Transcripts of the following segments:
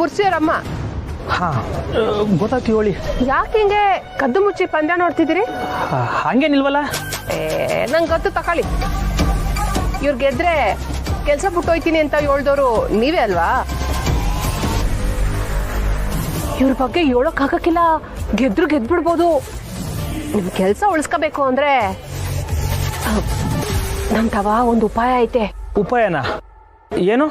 ಪುರ್ಸಿಯವರಮ್ಮ. ಹಾ ಗೊತ್ತಾಯ್ತು ಹೇಳಿ. ಯಾಕೆ ಹಿಂಗೆ ಕದ್ದು ಮುಚ್ಚಿ ಪಂದ್ಯ ನೋಡ್ತಿದ್ದೀರಿ? ಹಂಗೇನಿಲ್ವಲ್ಲ. ನಂಗೆ ಗೊತ್ತು, ತಕೊಳ್ಳಿ. ಇವ್ರು ಗೆದ್ರೆ ಕೆಲಸ ಬಿಟ್ಟೋಯ್ತೀನಿ ಅಂತ ಹೇಳ್ದವ್ರು ನೀವೇ ಅಲ್ವಾ? ಇವ್ರ ಬಗ್ಗೆ ಹೇಳೋಕ್ಕಾಗಕ್ಕಿಲ್ಲ, ಗೆದ್ರು ಗೆದ್ಬಿಡ್ಬೋದು. ನಿಮ್ ಕೆಲಸ ಉಳಿಸ್ಕೋಬೇಕು ಅಂದ್ರೆ ನಮ್ ತವ ಒಂದು ಉಪಾಯ ಐತೆ. ಉಪಾಯನಾ? ಏನು?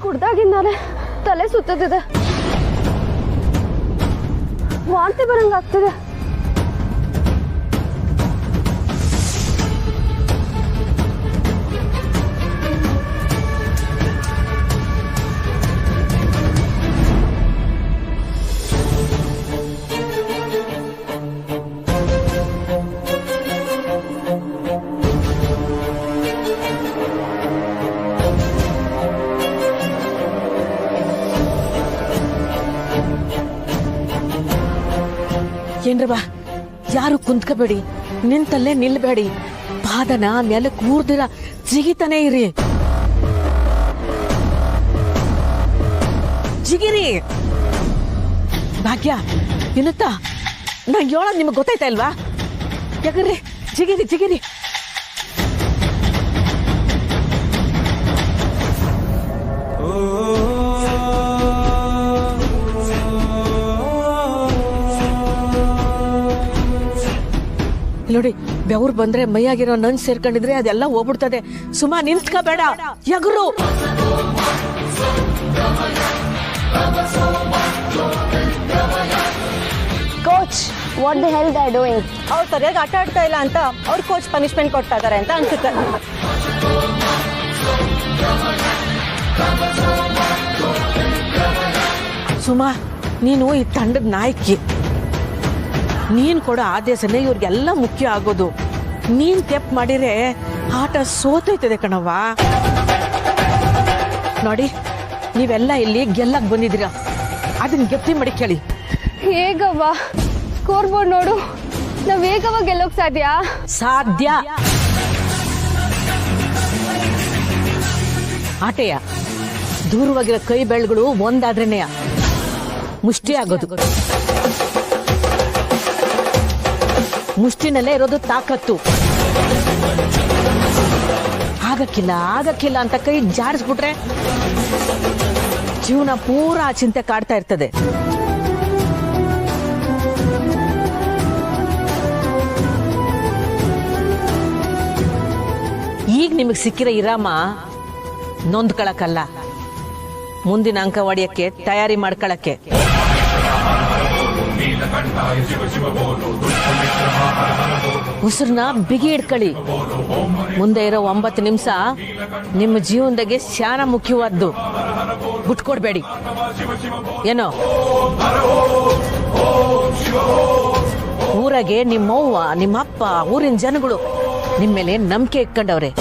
ಕುಡ್ದಾಗಿಂದಾನೆ ತಲೆ ಸುತ್ತದಿದೆ, ವಾಂತಿ ಬರಂಗಾಗ್ತಿದೆ. ಏನ್ರವ, ಯಾರು ಕುಂತ್ಕೋಬೇಡಿ, ನಿಂತಲ್ಲೇ ನಿಲ್ಬೇಡಿ. ಪಾದನ ನೆಲಕ್ಕೆ ಊರ್ದಿರ ಜಿಗಿತಾನೆ ಇರಿ. ಜಿಗಿರಿ. ಭಾಗ್ಯ, ಇನ್ನುತ್ತಾ ನಾ ಹೇಳೋದು ನಿಮಗೆ ಗೊತ್ತಾಯ್ತಾ ಇಲ್ವಾ? ಯಾಕಂದ್ರೆ ಜಿಗಿರಿ ಜಿಗಿರಿ. ನೋಡಿ, ಬೆವ್ರು ಬಂದ್ರೆ ಮೈಯಾಗಿರೋ ನನ್ ಸೇರ್ಕೊಂಡಿದ್ರೆ ಅದೆಲ್ಲ ಹೋಗ್ಬಿಡ್ತದೆ. ಸುಮಾ ನಿಂತ್ಕೋಬೇಡ, ಯಗರು. Coach, what the hell they are doing? ಅವ್ರು ಸರಿಯಾಗಿ ಆಟ ಆಡ್ತಾ ಇಲ್ಲ ಅಂತ ಅವ್ರ ಕೋಚ್ ಪನಿಷ್ಮೆಂಟ್ ಕೊಡ್ತಾ ಇದಾರೆ ಅಂತ ಅನ್ಸುತ್ತೆ. ಸುಮಾ, ನೀನು ಈ ತಂಡದ ನಾಯಕಿ. ನೀನ್ ಕೊಡೋ ಆದೇಶನೇ ಇವ್ರಿಗೆಲ್ಲ ಮುಖ್ಯ ಆಗೋದು. ನೀನ್ ತೆಪ್ ಮಾಡಿದ್ರೆ ಆಟ ಸೋತೈತದೆ ಕಣವ್ವ. ನೋಡಿ, ನೀವೆಲ್ಲ ಇಲ್ಲಿ ಗೆಲ್ಲಕ್ ಬಂದಿದ್ದೀರ, ಅದನ್ನ ಗೆಪ್ತಿ ಮಾಡಿ ಕೇಳಿ. ಹೇಗವ್ವ, ಸ್ಕೋರ್ ಬೋರ್ಡ್ ನೋಡು, ನಾವ್ ಹೇಗವ್ವ ಗೆಲ್ಲೋಕ್ ಸಾಧ್ಯ? ಸಾಧ್ಯ. ಆಟೆಯ ದೂರವಾಗಿರೋ ಕೈ ಬೆಳ್ಗಳು ಒಂದಾದ್ರೇನೆಯ ಮುಷ್ಟಿ ಆಗೋದು. ಮುಷ್ಟಿನಲ್ಲೇ ಇರೋದು ತಾಕತ್ತು. ಆಗ ಆಗಕ್ಕಿಲ್ಲ ಅಂತ ಕೈ ಜಾಡಿಸ್ಬಿಟ್ರೆ ಜೀವನ ಪೂರಾ ಆ ಚಿಂತೆ ಕಾಡ್ತಾ ಇರ್ತದೆ. ಈಗ ನಿಮಗೆ ಸಿಕ್ಕಿರೋ ಇರಾಮ ನೊಂದ್ಕೊಳಕ್ಕಲ್ಲ, ಮುಂದಿನ ಅಂಕ ಹೊಡೆಯಕ್ಕೆ ತಯಾರಿ ಮಾಡ್ಕೊಳಕ್ಕೆ. ಉಸಿರನ್ನ ಬಿಗಿ ಇಡ್ಕೊಳ್ಳಿ. ಮುಂದೆ ಇರೋ 9 ನಿಮಿಷ ನಿಮ್ಮ ಜೀವನದಾಗೆ ಶಾನ ಮುಖ್ಯವಾದ್ದು. ಬಿಟ್ಕೊಡ್ಬೇಡಿ ಏನೋ. ಊರಾಗೆ ನಿಮ್ಮವ್ವ ನಿಮ್ಮಪ್ಪ ಊರಿನ ಜನಗಳು ನಿಮ್ಮ ಮೇಲೆ ನಂಬಿಕೆ ಇಟ್ಕೊಂಡವ್ರೆ.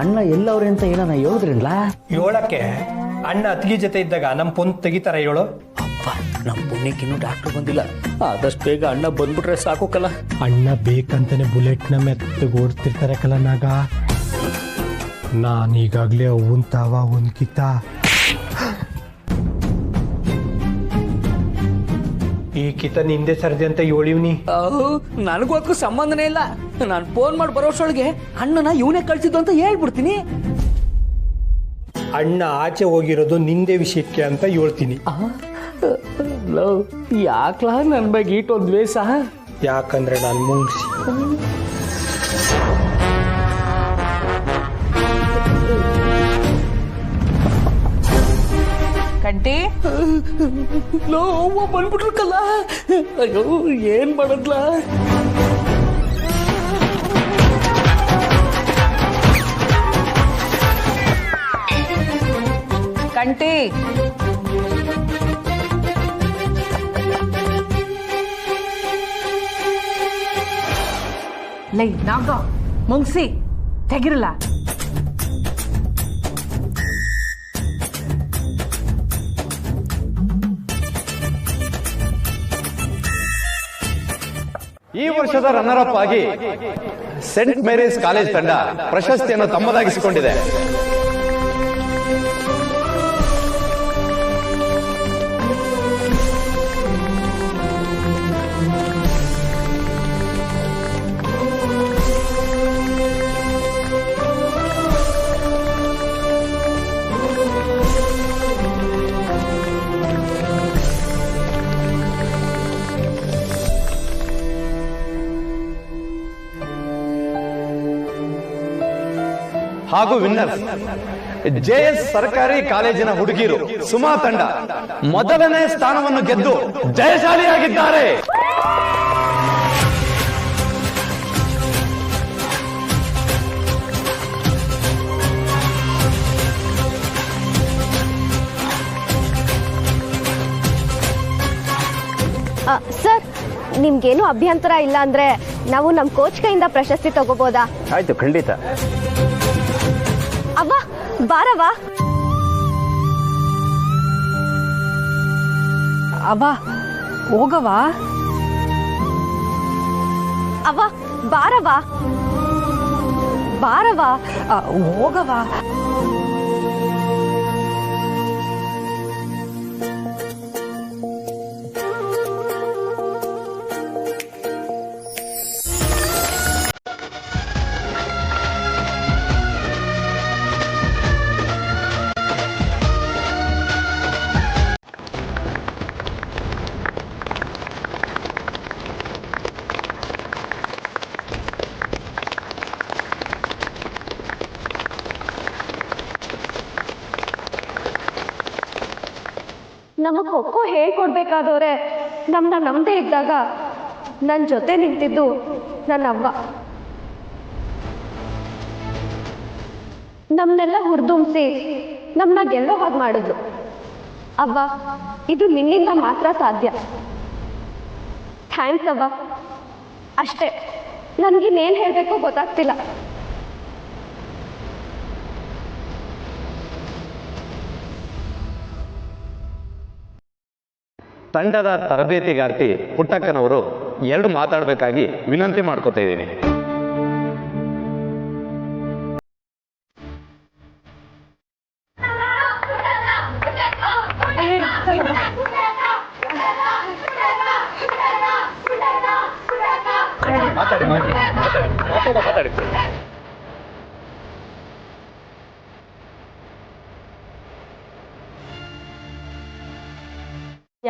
ಅಣ್ಣ ಎಲ್ಲವ್ರೆ ಅಂತ ಏನಾನ ಹೇಳಿದ್ರಿಲ್ಲ? ಹೇಳಕ್ಕೆ ಅಣ್ಣ ಅತ್ತಿಗೆ ಜೊತೆ ಇದ್ದಾಗ ನಮ್ಮ ಪೊನ್ ತೆಗಿತಾರ ಹೇಳು. ಅಪ್ಪ ನಮ್ಮ ಪುಣ್ಯಕ್ಕಿನ್ನೂ ಡಾಕ್ಟರ್ ಬಂದಿಲ್ಲ, ಆದಷ್ಟು ಬೇಗ ಅಣ್ಣ ಬಂದ್ಬಿಟ್ರೆ ಸಾಕು ಕಲ. ಅಣ್ಣ ಬೇಕಂತಾನೆ ಬುಲೆಟ್ನ ಮೆತ್ತಗೆ ಓಡ್ತಿರ್ತಾರೆ ಕಲ ನಾಗ. ನಾನೀಗಾಗಲೇ ಅವನ್ ತಾವ ಒಂದ್ಕಿತ ಈ ಕಿತ ನಿಂದೆ ಸರ್ದಿ ಅಂತ ಹೇಳಿವ್ನಿ. ನನಗೂ ಅದಕ್ಕೂ ಸಂಬಂಧನೇ ಇಲ್ಲ. ನಾನು ಫೋನ್ ಮಾಡಿ ಬರೋಷ್ಟೊಳಗೆ ಅಣ್ಣನ ಇವನೇ ಕಳ್ಸಿದ್ದು ಅಂತ ಹೇಳ್ಬಿಡ್ತೀನಿ. ಅಣ್ಣ ಆಚೆ ಹೋಗಿರೋದು ನಿಂದೆ ವಿಷಯಕ್ಕೆ ಅಂತ ಹೇಳ್ತೀನಿ. ಯಾಕ್ಲಾ ನನ್ನ ಬಗ್ಗೆ ಈಟೊಂದು ದ್ವೇಷ? ಯಾಕಂದ್ರೆ ನಾನು ಮುಂಗ್ಸಿ. ಕಂಟಿ ಅವ್ವ ಬಂದ್ಬಿಟ್ರಕ್ಕಲ್ಲ. ಅಯ್ಯೋ ಏನ್ ಮಾಡದ್ಲ? ಕಂಟಿ ಲೈ ನಾಗ ಮುಂಗ್ಸಿ ತೆಗಿರಲ್ಲ. ಈ ವರ್ಷದ ರನ್ನರ್ ಅಪ್ ಆಗಿ ಸೆಂಟ್ ಮೇರೀಸ್ ಕಾಲೇಜ್ ತಂಡ ಪ್ರಶಸ್ತಿಯನ್ನು ತಮ್ಮದಾಗಿಸಿಕೊಂಡಿದೆ. ಹಾಗೂ ವಿನ್ನರ್ಸ್ ಜೆಎಸ್ ಸರ್ಕಾರಿ ಕಾಲೇಜಿನ ಹುಡುಗಿರು ಸುಮಾ ತಂಡ ಮೊದಲನೇ ಸ್ಥಾನವನ್ನು ಗೆದ್ದು ಜಯಶಾಲಿಯಾಗಿದ್ದಾರೆ. ಸರ್, ನಿಮ್ಗೇನು ಅಭ್ಯಂತರ ಇಲ್ಲ ಅಂದ್ರೆ ನಾವು ನಮ್ಮ ಕೋಚ್ ಕೈಯಿಂದ ಪ್ರಶಸ್ತಿ ತಗೋಬೋದಾ? ಆಯ್ತು, ಖಂಡಿತ. ಅವ್ವ ಬಾರವ್ವ. ಅವ್ವ ಹೋಗವ್ವ. ಅವ್ವ ಬಾರವ್ವ. ಬಾರವ್ವ, ಹೋಗವ್ವ. ನಮಗೆ ಖೋ ಹೇಳ್ಕೊಡ್ಬೇಕಾದವ್ರೆ ನಮ್ಮನ್ನ ನಮ್ಮದೇ ಇದ್ದಾಗ ನನ್ನ ಜೊತೆ ನಿಂತಿದ್ದು ನನ್ನ ಅವ್ವ. ನಮ್ಮನ್ನೆಲ್ಲ ಹುರಿದುಂಬಿಸಿ ನಮ್ಮನ್ನ ಗೆಲ್ಲೋ ಹಾಗೆ ಮಾಡಿದ್ಲು. ಅವ್ವ, ಇದು ನಿನ್ನಿಂದ ಮಾತ್ರ ಸಾಧ್ಯ. ಥ್ಯಾಂಕ್ಸ್ ಅವ್ವ. ಅಷ್ಟೇ, ನನಗಿನ್ನೇನು ಹೇಳಬೇಕು ಗೊತ್ತಾಗ್ತಿಲ್ಲ. ತಂಡದ ತರಬೇತಿಗಾರ್ತಿ ಪುಟ್ಟಕ್ಕನವರು 2 ಮಾತಾಡಬೇಕಾಗಿ ವಿನಂತಿ ಮಾಡ್ಕೊತಾ ಇದ್ದೀನಿ.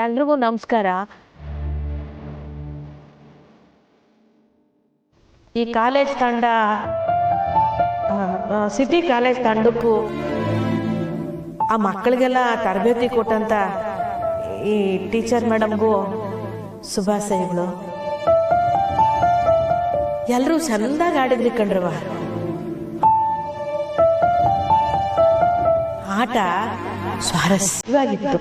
ಎಲ್ರಿಗೂ ನಮಸ್ಕಾರ. ಈ ಕಾಲೇಜ್ ತಂಡ ಸಿಟಿ ಕಾಲೇಜ್ ತಂಡಕ್ಕೂ ಆ ಮಕ್ಕಳಿಗೆಲ್ಲ ತರಬೇತಿ ಕೊಟ್ಟಂತ ಈ ಟೀಚರ್ ಮೇಡಮ್ಗೂ ಶುಭಾಶಯಗಳು. ಎಲ್ಲರೂ ಚಂದಾಗಿ ಆಡಿದ್ರಿ ಕಣ್ರವ. ಆಟ ಸ್ವಾರಸ್ಯವಾಗಿತ್ತು.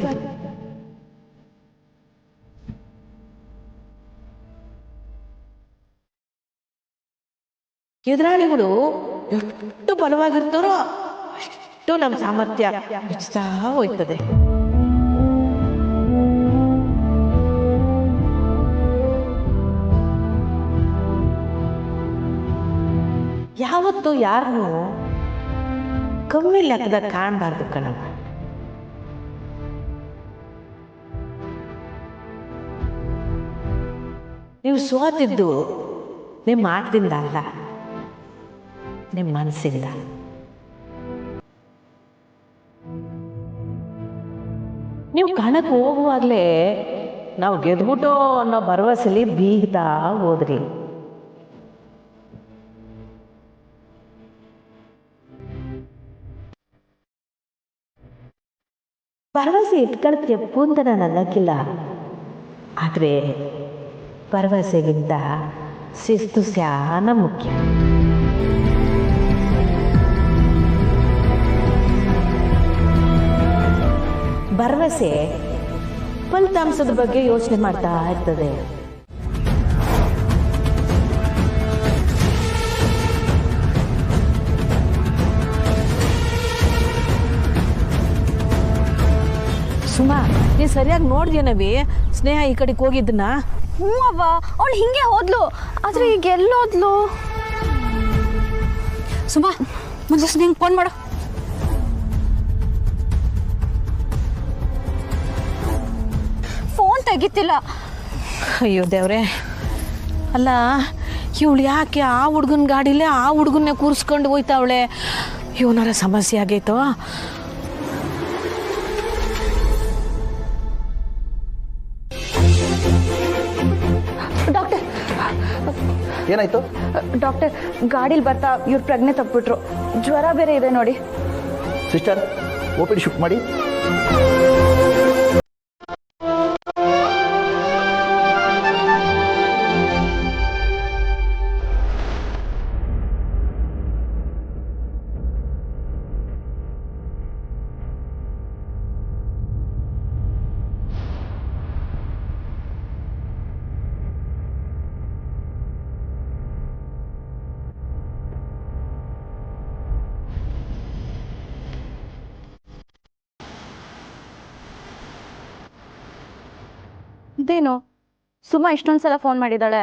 ಎದುರಾಳಿಗಳು ಎಷ್ಟು ಬಲವಾಗಿರ್ತಾರೋ ಅಷ್ಟು ನಮ್ಮ ಸಾಮರ್ಥ್ಯ ಹೆಚ್ಚುತ್ತಾ ಹೋಯ್ತದೆ. ಯಾವತ್ತೂ ಯಾರನ್ನು ಕಮ್ಮಿ ಲೆಕ್ಕದಾಗ ಕಾಣಬಾರ್ದು ಕಣವ. ನೀವು ಸೋತಿದ್ದು ನಿಮ್ಮ ಆಟದಿಂದ ಅಲ್ಲ, ನಿಮ್ಮ ಮನಸ್ಸಿಂದ. ನೀವು ಕಣಕ್ಕೆ ಹೋಗುವಾಗಲೇ ನಾವು ಗೆದ್ಬಿಟ್ಟು ಅನ್ನೋ ಭರವಸೆಲಿ ಬೀಗ್ತಾ ಹೋದ್ರಿ. ಭರವಸೆ ಇಟ್ಕೊಳ್ಳೋದು ತಪ್ಪು ಅಂತ ನಾನು ಅನ್ನೋಕ್ಕಿಲ್ಲ, ಆದರೆ ಭರವಸೆಗಿಂತ ಶಿಸ್ತು ಸ್ಯಾನ ಮುಖ್ಯ. ಭರವಸೆ ಫಲಿತಾಂಶದ ಬಗ್ಗೆ ಯೋಚನೆ ಮಾಡ್ತಾ ಇರ್ತದೆ. ಸುಮಾ ನೀನ್ ಸರಿಯಾಗಿ ನೋಡ್ದೇನವಿ ಸ್ನೇಹ ಈ ಕಡೆಗೆ ಹೋಗಿದ್ದನ್ನ? ಹ್ಞೂ ಅವ್ವ, ಅವಳು ಹಿಂಗೆ ಹೋದ್ಲು. ಆದ್ರೆ ಈಗ ಎಲ್ಲೋದ್ಲು? ಸುಮಾ ಮುಂದೆ ಸ್ನೇಹ ಫೋನ್ ಮಾಡು. ಫೋನ್ ತೆಗಿತಿಲ್ಲ. ಅಯ್ಯೋ ದೇವ್ರೆ, ಅಲ್ಲ ಇವಳು ಯಾಕೆ ಆ ಹುಡುಗನ ಗಾಡಿಲೇ ಆ ಹುಡುಗನ್ನೇ ಕೂರಿಸ್ಕೊಂಡು ಹೋಯ್ತಾವಳೆ? ಇವನಾರ ಸಮಸ್ಯೆ ಆಗೈತೋ? ಡಾಕ್ಟರ್ ಏನಾಯ್ತು? ಡಾಕ್ಟರ್, ಗಾಡಿಲಿ ಬರ್ತಾ ಇವ್ರ ಪ್ರಜ್ಞೆ ತಪ್ಪಿಟ್ರು. ಜ್ವರ ಬೇರೆ ಇದೆ ನೋಡಿ. ಸಿಸ್ಟರ್, OPD ಶಿಫ್ಟ್ ಮಾಡಿ. ಇದೇನು ಸುಮಾ ಇಷ್ಟೊಂದ್ಸಲ ಫೋನ್ ಮಾಡಿದ್ದಾಳೆ?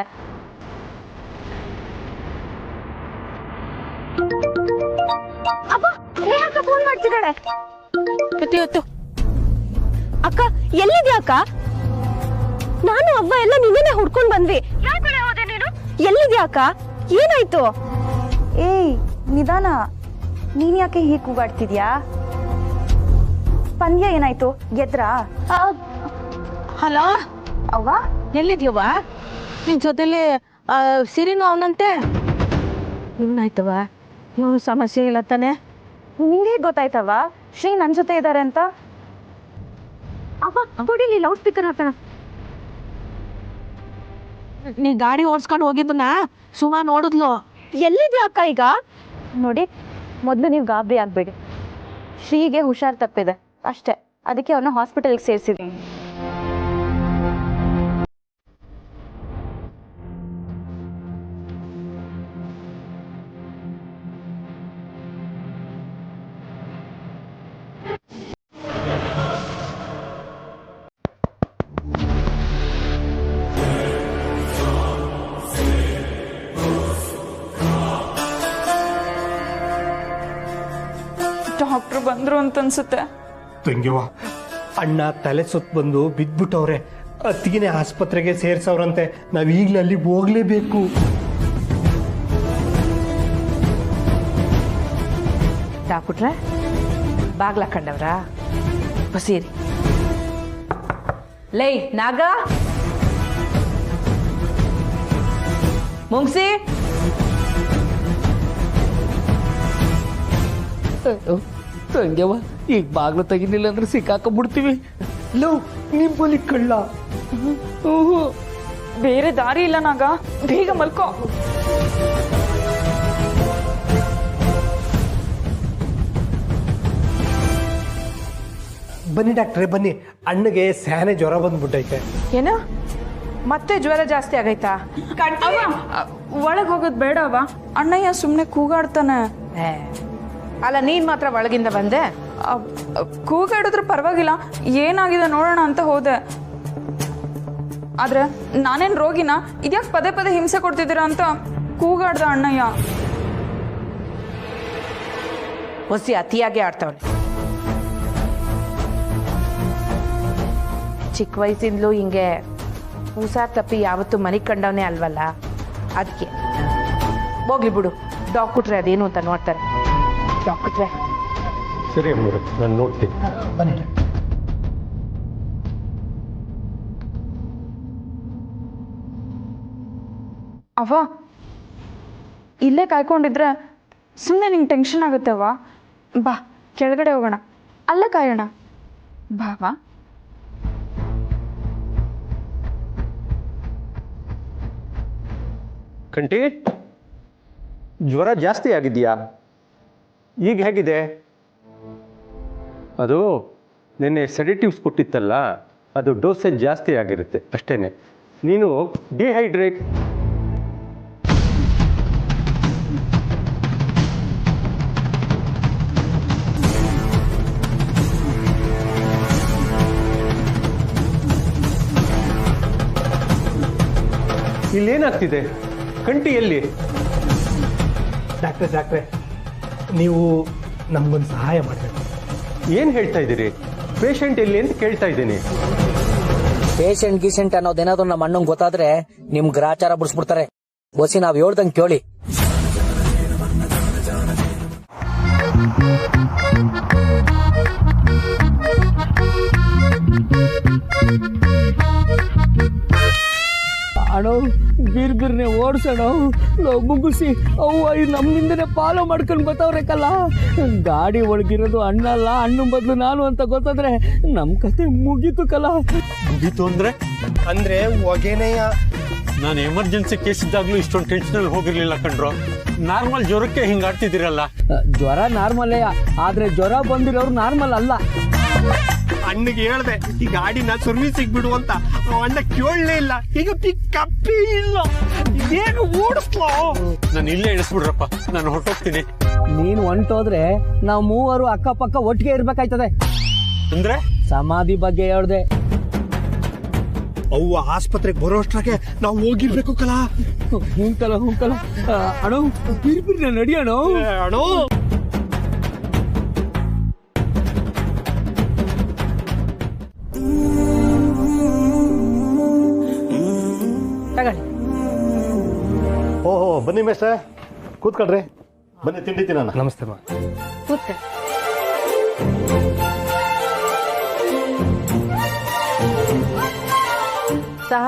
ಅಪ್ಪ, ಸ್ನೇಹಕ್ಕ ಫೋನ್ ಮಾಡ್ತಿದ್ದಾಳೆ. ಇವತ್ತು ಅಕ್ಕ ಎಲ್ಲಿದ್ಯಾ ಅಕ್ಕ? ನಾನು ಅವ್ವ ಎಲ್ಲ ನಿನ್ನೆ ಹುಡ್ಕೊಂಡ್ ಬಂದ್ವಿ. ಯಾವ ಕಡೆ ಹೋದೆ ನೀನು? ಎಲ್ಲಿದ್ಯಾ ಅಕ್ಕ? ಏನಾಯ್ತು? ಏಯ್ ನಿಧಾನ, ನೀನ್ ಯಾಕೆ ಹೀಗೆ ಕೂಗಾಡ್ತಿದ್ಯಾ? ಪಂದ್ಯ ಏನಾಯ್ತು? ಗೆದ್ರಾ? ಹಲೋ ಅವ್ವ, ಎಲ್ಲಿದ್ಯವ್ವ? ನಿನ್ ಜೊತೆಲಿ ಸಿರಿನು ಅವನಂತೆ. ಏನಾಯ್ತವ? ಇವನು ಸಮಸ್ಯೆ ಇಲ್ಲ ತಾನೆ? ನಿಂಗೆ ಗೊತ್ತಾಯ್ತವ ಶ್ರೀ ನನ್ ಜೊತೆ ಇದ್ದಾರೆ ಅಂತ? ಅವ್ವ ಕೊಡಿಲಿ, ಲೌಡ್ ಸ್ಪೀಕರ್ ಹಾಕೋಣ. ನೀ ಗಾಡಿ ಓಡಿಸ್ಕೊಂಡು ಹೋಗಿದ್ದನ್ನ ಸುಮಾ ನೋಡಿದ್ಲು. ಎಲ್ಲಿದ್ಯಾ ಅಕ್ಕ ಈಗ? ನೋಡಿ, ಮೊದಲು ನೀವು ಗಾಬರಿ ಆಗ್ಬೇಡಿ. ಶ್ರೀಗೆ ಹುಷಾರ್ ತಪ್ಪಿದೆ ಅಷ್ಟೇ, ಅದಕ್ಕೆ ಅವನ್ನ ಹಾಸ್ಪಿಟಲ್ಗೆ ಸೇರಿಸಿದ್ವಿ. ಡಾಕ್ಟ್ರು ಬಂದ್ರು ಅಂತ ಅನ್ಸುತ್ತೆ. ತಂಗಿವ, ಅಣ್ಣ ತಲೆ ಸುತ್ತ ಬಂದು ಬಿದ್ಬಿಟ್ಟವ್ರೆ. ಅತ್ತಿಗೆನೆ ಆಸ್ಪತ್ರೆಗೆ ಸೇರ್ಸವ್ರಂತೆ. ನಾವ್ ಈಗ್ಲೇ ಅಲ್ಲಿಗೆ ಹೋಗ್ಲೇಬೇಕು. ಡಾಕ್ಟ್ರೆ ಬಾಗ್ಲ ಕಂಡವ್ರ? ಬಸೀರಿ ಲೈ ನಾಗ ಮುಂಗ್ಸಿ. ತಂಗ್ಯವ, ಈಗ ಬಾಗ್ಲು ತೆಗಿಲಿಲ್ಲ ಅಂದ್ರೆ ಸಿಕ್ಕಾಕೊಂಡ್ಬಿಡ್ತೀವಿ. ಲವ್, ನಿಂಬಲ್ಲಿ ಕಳ್ಳ. ಬೇರೆ ದಾರಿ ಇಲ್ಲ ನಾಗ, ಬೇಗ ಮಲ್ಕೋ. ಬನ್ನಿ ಡಾಕ್ಟ್ರೆ ಬನ್ನಿ, ಅಣ್ಣಗೆ ಸ್ಯಾನೆ ಜ್ವರ ಬಂದ್ಬಿಟ್ಟೈತೆ. ಏನು ಮತ್ತೆ ಜ್ವರ ಜಾಸ್ತಿ ಆಗೈತಾ? ಒಳಗ್ ಹೋಗೋದ್ ಬೇಡವಾ? ಅಣ್ಣಯ್ಯ ಸುಮ್ನೆ ಕೂಗಾಡ್ತಾನೆ. ಅಲ್ಲ ನೀನ್ ಮಾತ್ರ ಒಳಗಿಂದ ಬಂದೆ? ಕೂಗಾಡಿದ್ರು ಪರವಾಗಿಲ್ಲ, ಏನಾಗಿದೆ ನೋಡೋಣ ಅಂತ ಹೋದೆ. ಆದ್ರೆ ನಾನೇನ್ ರೋಗಿನ? ಇದ್ಯಾಕೆ ಪದೇ ಪದೇ ಹಿಂಸೆ ಕೊಡ್ತಿದ್ದೀರಾ ಅಂತ ಕೂಗಾಡ್ದ ಅಣ್ಣಯ್ಯ. ಹೊಸಿ ಅತಿಯಾಗಿ ಆಡ್ತಾವಳೆ. ಚಿಕ್ಕ ವಯಸ್ಸಿಂದಲೂ ಹಿಂಗೆ ಹುಷಾರ್ ತಪ್ಪಿ ಯಾವತ್ತೂ ಮನೆ ಕಂಡವನೇ ಅಲ್ವಲ್ಲ, ಅದಕ್ಕೆ. ಹೋಗ್ಲಿ ಬಿಡು, ಡಾಕ್ಟ್ರೆ ಅದೇನು ಅಂತ ನೋಡ್ತಾರೆ. ಡಾಕ್ಟ್ರೆ ಸರಿ ಅಮ್ಮವ್ರೆ, ನಾನು ನೋಡ್ತೀನಿ. ಬನ್ನಿ. ಅವ ಇಲ್ಲೇ ಕಾಯ್ಕೊಂಡಿದ್ರೆ ಸುಮ್ಮನೆ ನಿಂಗೆ ಟೆನ್ಷನ್ ಆಗುತ್ತೆ ಅವ. ಬಾ ಕೆಳಗಡೆ ಹೋಗೋಣ, ಅಲ್ಲೇ ಕಾಯೋಣ. ಬಾವಾ. ಕಂಟಿ, ಜ್ವರ ಜಾಸ್ತಿ ಆಗಿದೆಯಾ? ಈಗ ಹೇಗಿದೆ? ಅದು ನಿನ್ನೆ ಸೆಡೆಟಿವ್ಸ್ ಕೊಟ್ಟಿತ್ತಲ್ಲ, ಅದು ಡೋಸೇಜ್ ಜಾಸ್ತಿ ಆಗಿರುತ್ತೆ ಅಷ್ಟೇನೆ. ನೀನು ಡಿಹೈಡ್ರೇಟ್ ಇಲ್ಲೇನಾಗ್ತಿದೆ? ಕಂಟಿ ಎಲ್ಲಿ? ಡಾಕ್ಟ್ರೆ ನೀವು ನಮ್ಗೊಂದು ಸಹಾಯ ಮಾಡಬೇಕು. ಏನು ಹೇಳ್ತಾ ಇದ್ದೀರಿ? ಪೇಷಂಟ್ ಎಲ್ಲಿ ಅಂತ ಕೇಳ್ತಾ ಇದ್ದೀನಿ. ಪೇಷಂಟ್ ಗೀಸೆಂಟ್ ಅನ್ನೋದೇನಾದ್ರು ನಮ್ಮ ಅಣ್ಣಂಗೆ ಗೊತ್ತಾದ್ರೆ ನಿಮ್ ಗ್ರಾಚಾರ ಬಿಡಿಸ್ಬಿಡ್ತಾರೆ. ಬಸಿ ನಾವ್ ಹೇಳ್ದಂಗೆ ಕೇಳಿ. ಅಣ್ಣ ಬಿರ್ಬಿರ್ನೆ ಓಡ್ಸೋಣ, ನಾವು ಮುಗಿಸಿ ಅವು ನಮ್ಮಿಂದನೇ ಫಾಲೋ ಮಾಡ್ಕೊಂಡು ಬರ್ತಾವ್ರೇಕಲ್ಲ. ಗಾಡಿ ಒಳಗಿರೋದು ಅಣ್ಣ ಅಲ್ಲ, ಅಣ್ಣ ಬದಲು ನಾನು ಅಂತ ಗೊತ್ತಾದ್ರೆ ನಮ್ ಕತೆ ಮುಗೀತು ಕಲ. ಮುಗೀತು ಅಂದ್ರೆ ಹೊಗೆನೆಯ. ನಾನು ಎಮರ್ಜೆನ್ಸಿ ಕೇಸ್ ಇದ್ದಾಗ್ಲೂ ಇಷ್ಟೊಂದು ಟೆನ್ಷನಲ್ಲಿ ಹೋಗಿರ್ಲಿಲ್ಲ ಕಣ್ರು. ನಾರ್ಮಲ್ ಜ್ವರಕ್ಕೆ ಹಿಂಗೆ ಆಡ್ತಿದ್ದೀರಲ್ಲ. ಜ್ವರ ನಾರ್ಮಲೇ, ಆದ್ರೆ ಜ್ವರ ಬಂದಿರೋರು ನಾರ್ಮಲ್ ಅಲ್ಲ. ಅಣ್ಣಗೆ ಹೇಳ್ದೆ ಈ ಗಾಡಿನ ಸರ್ವಿಸಿಗೆ ಬಿಡು ಅಂತ, ಅಣ್ಣ ಕೇಳಲೇ ಇಲ್ಲ. ಈಗ ಪಿಕ್ಕಪ್ಪೇ ಇಲ್ಲ. ಏನು ಓಡಿಸ್ಲೋ? ನಾನು ಇಲ್ಲೇ ಇಳಿಸ್ಬಿಡ್ರಪ್ಪ, ನಾನು ಹೊರಟೋಗ್ತೀನಿ. ನೀನ್ ಹೊಂಟೋದ್ರೆ ನಾವು ಮೂವರು ಅಕ್ಕಪಕ್ಕ ಒಟ್ಟಿಗೆ ಇರ್ಬೇಕಾಯ್ತದೆ. ಅಂದ್ರೆ ಸಮಾಧಿ ಬಗ್ಗೆ ಹೇಳ್ದೆ. ಅವು ಆಸ್ಪತ್ರೆಗೆ ಬರೋಷ್ಟ್ರಾಗೆ ನಾವು ಹೋಗಿರ್ಬೇಕು ಕಲ. ಹೂಂಕಲ ಅಣ್ಣ ಬಿರ್ಬಿರ್ನೆ ನಡಿಯೋಣ. ಅಣ್ಣೋ ತಗೊಳ್ಳಿ. ಓಹೋ ಬನ್ನಿ ಮೇಷ್ಟ್ರೆ, ಕೂತ್ಕೊಳ್ರಿ. ಬನ್ನಿ ತಿಂಡಿ ತಿನ್ನೋಣ. ನಮಸ್ತೆ ಮಾ. ಕೂತ್ಕೊಳ್ಳಿ. ಸಹ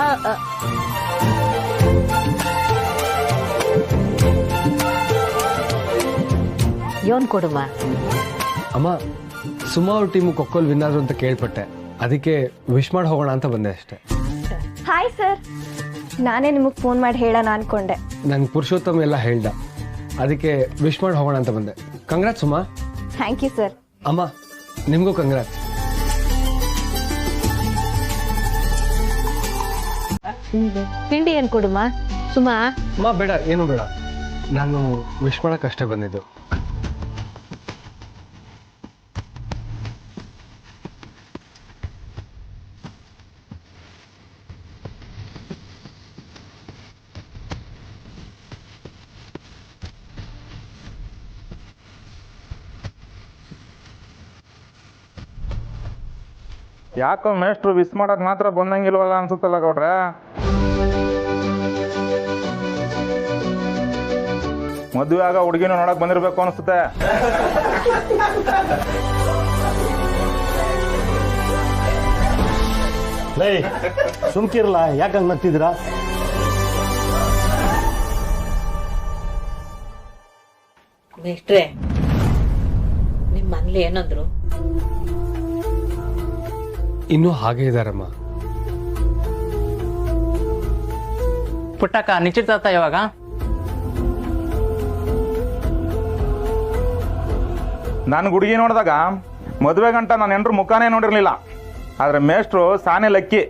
ಯೋನ್ ಕೊಡುಮ. ಅಮ್ಮ, ಸುಮಾ ಅವ್ರ ಟೀಮು ಕೊಕ್ಕೋಲ್ ವಿನ್ನಾದ್ರು ಅಂತ ಕೇಳ್ಪಟ್ಟೆ, ಅದಕ್ಕೆ ವಿಶ್ ಮಾಡಿ ಹೋಗೋಣ ಅಂತ ಬಂದೆ ಅಷ್ಟೇ. ಹಾಯ್ ಸರ್, ನಾನೇ ನಿಮಗೆ ಫೋನ್ ಮಾಡಿ ಹೇಳೋಣ ಅನ್ಕೊಂಡೆ. ನಂಗೆ ಪುರುಷೋತ್ತಮ ಎಲ್ಲ ಹೇಳ್ದ, ಅದಕ್ಕೆ ವಿಶ್ ಮಾಡಿ ಹೋಗೋಣ ಅಂತ ಬಂದೆ. Congrats Suma. Thank you sir. ಅಮ್ಮ ನಿಮಗೂ ಕಂಗ್ರಾಟ್ಸ್. ತಿಂಡಿ ಏನ್ ಕೊಡುಮ ಸುಮಾ? ಅಮ್ಮ ಬೇಡ, ಏನು ಬೇಡ, ನಾನು ವಿಶ್ ಮಾಡಕ್ಕಷ್ಟೇ ಬಂದಿದ್ದು. ಯಾಕೋ ಮೇಷ್ಟ್ರು ವಿಸ್ ಮಾಡಕ್ ಮಾತ್ರ ಬಂದಂಗಿಲ್ವಲ್ಲ ಅನ್ಸುತ್ತಲ್ಲ ಗೌಡ್ರೆ. ಮದುವೆ ಆಗ ಹುಡುಗಿನ ನೋಡಕ್ ಬಂದಿರ್ಬೇಕು ಅನ್ಸುತ್ತೆ. ಲೈ ಸುಮ್ಕಿರಲ್ಲ, ಯಾಕಂಗ್ ನಗ್ತಿದ್ದೀರಾ? ಮೇಷ್ಟ್ರೆ, ನಿಮ್ಮ ಮನೇಲಿ ಏನಂದ್ರು? ಇನ್ನೂ ಹಾಗೆ ಇದಾರಮ್ಮ. ಪುಟ್ಟಕ್ಕ ನಿಶ್ಚಿತಾರ್ಥ ಯಾವಾಗ? ನಾನು ಹುಡುಗಿ ನೋಡಿದಾಗ ಮದುವೆ ಗಂಟ ನಾನು ಎಂಟ್ರು ಮುಖಾನೇ ನೋಡಿರ್ಲಿಲ್ಲ. ಆದ್ರೆ ಮೇಷ್ಟ್ರು ಸಾನೆ ಲಕ್ಕಿ.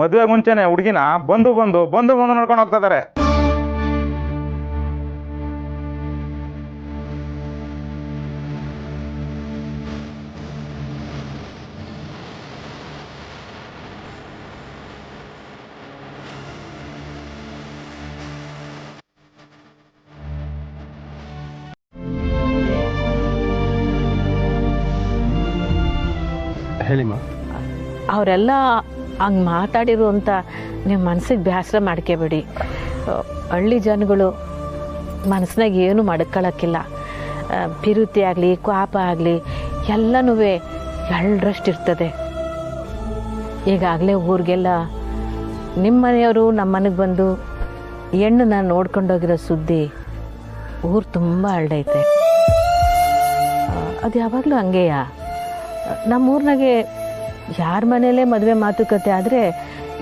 ಮದುವೆ ಮುಂಚೆನೆ ಹುಡುಗಿನ ಬಂದು ನೋಡ್ಕೊಂಡು ಹೋಗ್ತಾ ಇದಾರೆ. ಹೇಳಿಮ್ಮ. ಅವರೆಲ್ಲ ಹಂಗೆ ಮಾತಾಡಿರು ಅಂತ ನೀವು ಮನ್ಸಿಗೆ ಬೇಸರ ಮಾಡ್ಕೋಬೇಡಿ. ಹಳ್ಳಿ ಜನಗಳು ಮನಸ್ಸಿನಾಗ ಏನು ಮಡ್ಕೊಳ್ಳೋಕ್ಕಿಲ್ಲ. ಪಿರುತಿ ಆಗಲಿ ಕೋಪ ಆಗಲಿ ಎಲ್ಲನೂ ಎಳ್ಳರಷ್ಟಿರ್ತದೆ. ಈಗಾಗಲೇ ಊರಿಗೆಲ್ಲ ನಿಮ್ಮ ಮನೆಯವರು ನಮ್ಮ ಮನೆಗೆ ಬಂದು ಹೆಣ್ಣನ್ನ ನೋಡ್ಕೊಂಡೋಗಿರೋ ಸುದ್ದಿ ಊರು ತುಂಬ ಹರಡೈತೆ. ಅದು ಯಾವಾಗಲೂ ಹಂಗೆಯಾ? ನಮ್ಮೂರ್ನಾಗೆ ಯಾರ ಮನೆಯಲ್ಲೇ ಮದುವೆ ಮಾತುಕತೆ ಆದರೆ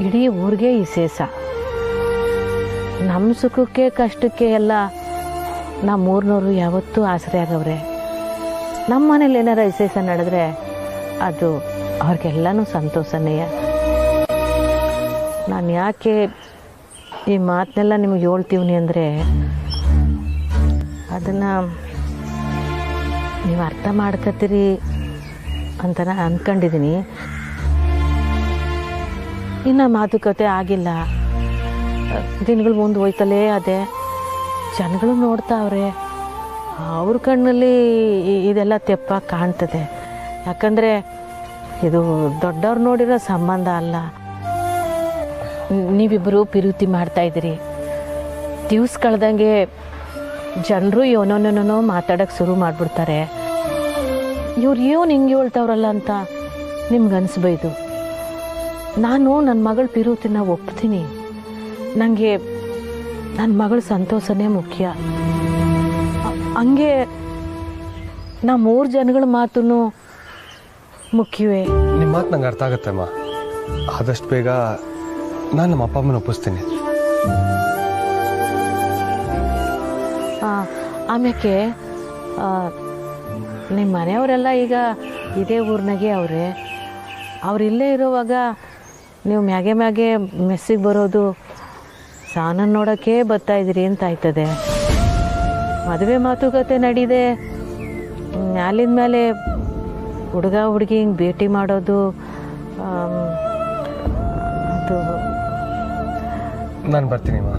ಇಡೀ ಊರಿಗೆ ಈ ಸೇಸ. ನಮ್ಮ ಸುಖಕ್ಕೆ ಕಷ್ಟಕ್ಕೆ ಎಲ್ಲ ನಮ್ಮೂರಿನವರು ಯಾವತ್ತೂ ಆಸರೆ ಆಗವ್ರೆ. ನಮ್ಮ ಮನೇಲಿ ಏನಾರ ವಿಶೇಷ ನಡೆದ್ರೆ ಅದು ಅವ್ರಿಗೆಲ್ಲನೂ ಸಂತೋಷನೇ. ನಾನು ಯಾಕೆ ಈ ಮಾತನ್ನೆಲ್ಲ ನಿಮಗೆ ಹೇಳ್ತೀವಿ ಅಂದರೆ ಅದನ್ನು ನೀವು ಅರ್ಥ ಮಾಡ್ಕೊತೀರಿ ಅಂತ ನಾನು ಅಂದ್ಕೊಂಡಿದ್ದೀನಿ. ಇನ್ನು ಮಾತುಕತೆ ಆಗಿಲ್ಲ. ದಿನಗಳು ಮುಂದೆ ಹೋಯ್ತಲೇ ಅದೇ. ಜನಗಳು ನೋಡ್ತಾವ್ರೆ, ಅವ್ರ ಕಣ್ಣಲ್ಲಿ ಇದೆಲ್ಲ ತೆಪ್ಪಾಗಿ ಕಾಣ್ತದೆ. ಯಾಕಂದರೆ ಇದು ದೊಡ್ಡವ್ರು ನೋಡಿರೋ ಸಂಬಂಧ ಅಲ್ಲ. ನೀವಿಬ್ಬರು ಪ್ರೀತಿ ಮಾಡ್ತಾಯಿದ್ದೀರಿ. ದಿವ್ಸ ಕಳೆದಂಗೆ ಜನರು ಏನೋ ಮಾತಾಡೋಕ್ಕೆ ಶುರು ಮಾಡಿಬಿಡ್ತಾರೆ. ಇವ್ರು ಏನು ಹಿಂಗೆ ಹೇಳ್ತಾವ್ರಲ್ಲ ಅಂತ ನಿಮ್ಗೆ ಅನಿಸ್ಬೈದು. ನಾನು ನನ್ನ ಮಗಳ ಪಿರುತಿನ ಒಪ್ತೀನಿ. ನನಗೆ ನನ್ನ ಮಗಳ ಸಂತೋಷನೇ ಮುಖ್ಯ. ಹಂಗೆ ನಾ 3 ಜನಗಳ ಮಾತು ಮುಖ್ಯವೇ. ನಿಮ್ಮ ಮಾತು ನಂಗೆ ಅರ್ಥ ಆಗುತ್ತಮ್ಮ. ಆದಷ್ಟು ಬೇಗ ನಾನು ನಮ್ಮ ಅಪ್ಪ ಅಮ್ಮನ ಒಪ್ಪಿಸ್ತೀನಿ. ಆಮೇಲೆ ನಿಮ್ಮ ಮನೆಯವರೆಲ್ಲ ಈಗ ಇದೇ ಊರಿನಾಗೆ ಅವರೇ. ಅವರಿಲ್ಲೇ ಇರೋವಾಗ ನೀವು ಮ್ಯಾಗೆ ಮೆಸ್ಸಿಗೆ ಬರೋದು ಸಾನನ್ನು ನೋಡೋಕ್ಕೆ ಬರ್ತಾಯಿದ್ದೀರಿ ಅಂತ ಆಯ್ತದೆ. ಮದುವೆ ಮಾತುಕತೆ ನಡೀದೆ, ಮ್ಯಾಲಿನ ಮೇಲೆ ಹುಡುಗ ಹುಡುಗಿ ಹಿಂಗೆ ಭೇಟಿ ಮಾಡೋದು ಅದು. ನಾನು ಬರ್ತೀನಿ ಅಮ್ಮ.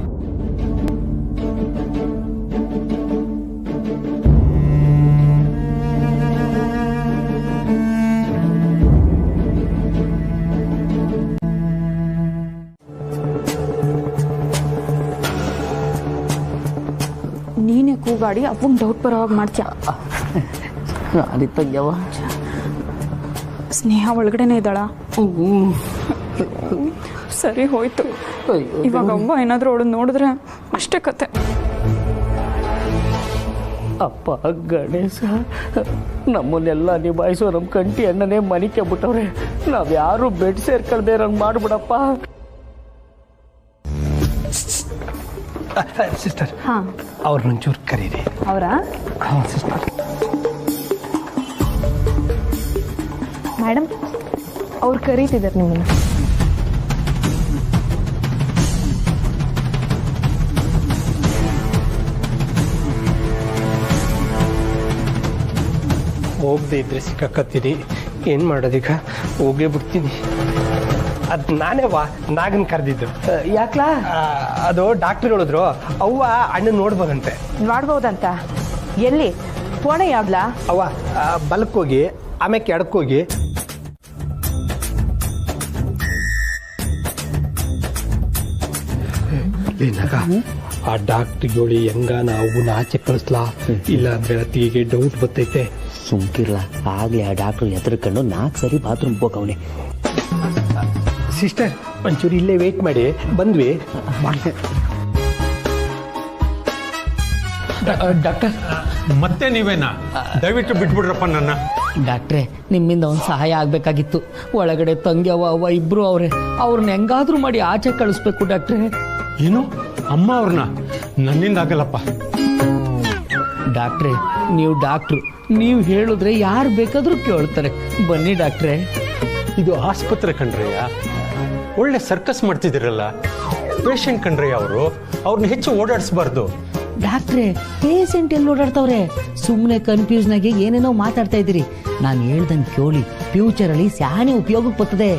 ನೀನೇ ಕೂಗಾಡಿ ಅಪ್ಪಂಗೆ ಡೌಟ್ ಬರೋ ಹಾಗೆ ಮಾಡ್ತೀಯ. ಅದಿತ್ತಂಗ್ಯವ ಸ್ನೇಹ ಒಳಗಡೆನೇ ಇದ್ದಾಳ? ಸರಿ ಹೋಯ್ತು. ಇವಾಗ ಅವ್ವ ಏನಾದರೂ ಅವಳು ನೋಡಿದ್ರೆ ಅಷ್ಟೇ ಕತೆ. ಅಪ್ಪ ಗಣೇಶ, ನಮ್ಮನ್ನೆಲ್ಲ ನಿಭಾಯಿಸೋ ನಮ್ಮ ಕಂಟಿ ಅಣ್ಣನೇ ಮನಿಕೆ ಬಿಟ್ಟವ್ರೆ. ನಾವ್ಯಾರು ಬೆಡ್ ಸೇರ್ಕೊಳ್ದೇ ಇರೋಂಗೆ ಮಾಡ್ಬಿಡಪ್ಪ. ಸಿಸ್ಟರ್, ಹಾಂ, ಅವ್ರನ್ನೊಂಚೂರು ಕರೀರಿ. ಅವರಾ? ಹಾಂ ಸಿಸ್ಟರ್. ಮೇಡಮ್, ಅವ್ರು ಕರೀತಿದ್ದಾರೆ ನಿಮ್ಮನ್ನು. ಹೋಗದೆ ಇದ್ರೆ ಸಿಕ್ಕಾಕತ್ತೀನಿ. ಏನು ಮಾಡೋದೀಗ? ಹೋಗೇ ಬಿಡ್ತೀನಿ. ಅದು ನಾನೇ ನಾಗನ್ ಕರೆದಿದ್ದು. ಯಾಕ್ಲಾ? ಅದು ಡಾಕ್ಟ್ರ್ ಹೇಳಿದ್ರು ಅವ್ವ ಅಣ್ಣ ನೋಡ್ಬೋದಂತೆ. ನೋಡ್ಬೋದಂತ? ಎಲ್ಲಿ? ಫೋಣೆ ಯಾವ್ದಾ? ಅವ್ವ ಬಲಕ್ಕೋಗಿ ಆಮೇಲೆ ಎಡಕ್ಕೋಗಿ. ಏನಾಗ ಆ ಡಾಕ್ಟ್ರಿಗಳು ಹೆಂಗ ನಾವು ಆಚೆ ಕಳಿಸ್ಲಾ? ಇಲ್ಲ ಅಂದ್ರೆ ಅತಿಗೆ ಡೌಟ್ ಬರ್ತೈತೆ. ಸುಮ್ಕಿರ್ಲ. ಆಗ್ಲೇ ಆ ಡಾಕ್ಟ್ರು ಎದುರ್ಕೊಂಡು 4 ಸರಿ ಬಾತ್ರೂಮ್ ಹೋಗವನೆ. ಸಿಸ್ಟರ್, ಒಂಚೂರು ಇಲ್ಲೇ ವೇಟ್ ಮಾಡಿ, ಬಂದ್ವಿ. ಡಾಕ್ಟರ್, ಮತ್ತೆ ನೀವೇನಾ? ದಯವಿಟ್ಟು ಬಿಟ್ಬಿಡ್ರಪ್ಪ ನನ್ನ. ಡಾಕ್ಟ್ರೆ, ನಿಮ್ಮಿಂದ ಒಂದು ಸಹಾಯ ಆಗಬೇಕಾಗಿತ್ತು. ಒಳಗಡೆ ತಂಗಿ ಅವ್ವ ಇಬ್ರು ಅವ್ರೆ. ಅವ್ರನ್ನ ಹೆಂಗಾದ್ರೂ ಮಾಡಿ ಆಚೆ ಕಳಿಸ್ಬೇಕು ಡಾಕ್ಟ್ರೆ. ಏನು? ಅಮ್ಮ ಅವ್ರನ್ನ? ನನ್ನಿಂದ ಆಗಲ್ಲಪ್ಪ. ಡಾಕ್ಟ್ರೆ, ನೀವು ಡಾಕ್ಟ್ರು, ನೀವು ಹೇಳಿದ್ರೆ ಯಾರು ಬೇಕಾದ್ರೂ ಕೇಳ್ತಾರೆ. ಬನ್ನಿ ಡಾಕ್ಟ್ರೆ. ಇದು ಆಸ್ಪತ್ರೆ ಕಣ್ರಯ್ಯ, ಒಳ್ಳೆ ಸರ್ಕಸ್ ಮಾಡ್ತಿದ್ದೀರಲ್ಲ. ಪೇಷಂಟ್ ಕಣ್ರಯ್ಯ ಅವರು, ಅವ್ರನ್ನ ಹೆಚ್ಚು ಓಡಾಡಿಸ್ಬಾರ್ದು. ಡಾಕ್ಟ್ರೆ, ಪೇಷಂಟ್ ಎಲ್ಲಿ ಓಡಾಡ್ತವ್ರೆ? ಸುಮ್ಮನೆ ಕನ್ಫ್ಯೂಸ್ನಾಗೆ ಏನೇನೋ ಮಾತಾಡ್ತಾ ಇದ್ದೀರಿ. ನಾನು ಹೇಳ್ದಂಗೆ ಕೇಳಿ, ಫ್ಯೂಚರಲ್ಲಿ ಸ್ಯಾನೆ ಉಪಯೋಗಕ್ಕೆ ಬರ್ತದೆ.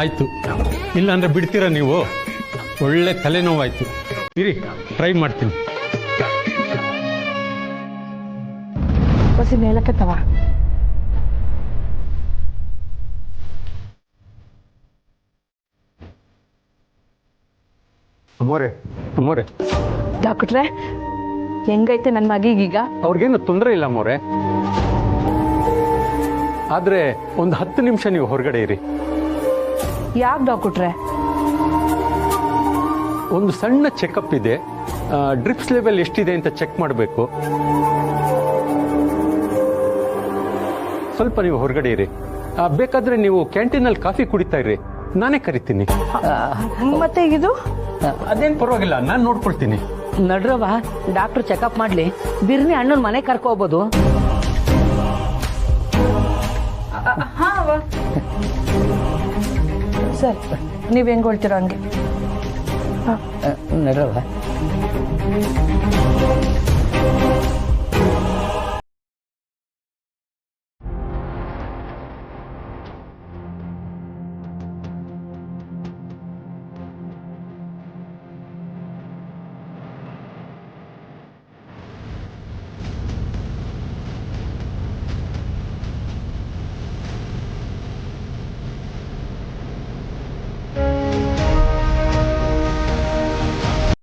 ಆಯ್ತು, ಇಲ್ಲಾಂದ್ರೆ ಬಿಡ್ತೀರಾ ನೀವು? ಒಳ್ಳೆ ತಲೆನೋವಾಯ್ತು. ಇರಿ, ಟ್ರೈ ಮಾಡ್ತೀನಿ. ಹೊಸ ಮೇಲಕ್ಕತ್ತವ. ಮೋರೆ, ಡಾಕ್ಟ್ರೆ, ಹೆಂಗೈತೆ ನನ್ನ ಮಗೀಗೀಗ? ಅವ್ರಿಗೇನು ತೊಂದರೆ ಇಲ್ಲ ಮೋರೆ. ಆದ್ರೆ ಒಂದು 10 ನಿಮಿಷ ನೀವು ಹೊರಗಡೆ ಇರಿ. ಯಾಕೆ ಡಾಕ್ಟ್ರೆ? ಒಂದು ಸಣ್ಣ ಚೆಕಪ್ ಇದೆ. ಡ್ರಿಪ್ಸ್ ಲೆವೆಲ್ ಎಷ್ಟಿದೆ ಅಂತ ಚೆಕ್ ಮಾಡಬೇಕು. ಸ್ವಲ್ಪ ನೀವು ಹೊರಗಡೆ ಇರಿ. ಬೇಕಾದ್ರೆ ನೀವು ಕ್ಯಾಂಟೀನಲ್ಲಿ ಕಾಫಿ ಕುಡಿತಾ ಇರಿ, ನಾನೇ ಕರಿತೀನಿ. ಮತ್ತೆ ಇದು? ಅದೇನು ಪರವಾಗಿಲ್ಲ, ನಾನು ನೋಡ್ಕೊಳ್ತೀನಿ. ನಡ್ರವ, ಡಾಕ್ಟ್ರು ಚೆಕಪ್ ಮಾಡ್ಲಿ. ಬಿರ್ನಿ ಅಣ್ಣನ ಮನೆ ಕರ್ಕೋಬೋದು. ಸರ್, ನೀವು ಹೆಂಗೆ ಹೇಳ್ತೀರೋ ಹಂಗೆ. ನಡ್ರವ.